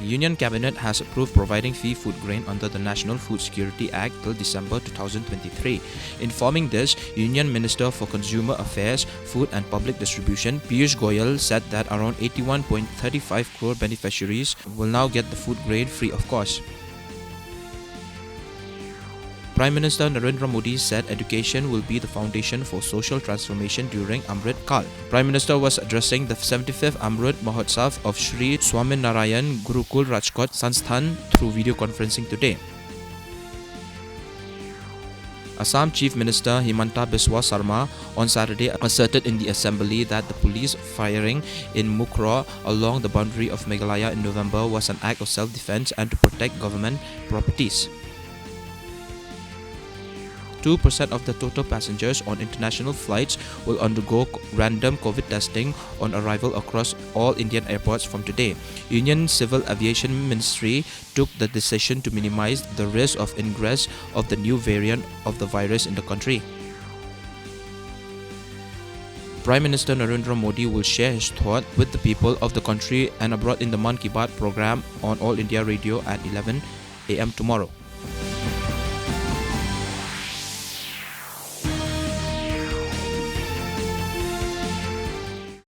Union Cabinet has approved providing free food grain under the National Food Security Act till December 2023. Informing this, Union Minister for Consumer Affairs, Food and Public Distribution, Piyush Goyal, said that around 81.35 crore beneficiaries will now get the food grain free of cost. Prime Minister Narendra Modi said education will be the foundation for social transformation during Amrit Kal. Prime Minister was addressing the 75th Amrit Mahotsav of Sri Swaminarayan Gurukul Rajkot Sansthan through video conferencing today. Assam Chief Minister Himanta Biswa Sarma on Saturday asserted in the assembly that the police firing in Mukro along the boundary of Meghalaya in November was an act of self-defense and to protect government properties. 2% of the total passengers on international flights will undergo random COVID testing on arrival across all Indian airports from today. Union Civil Aviation Ministry took the decision to minimize the risk of ingress of the new variant of the virus in the country. Prime Minister Narendra Modi will share his thought with the people of the country and abroad in the Mann Ki Baat program on All India Radio at 11 a.m. tomorrow.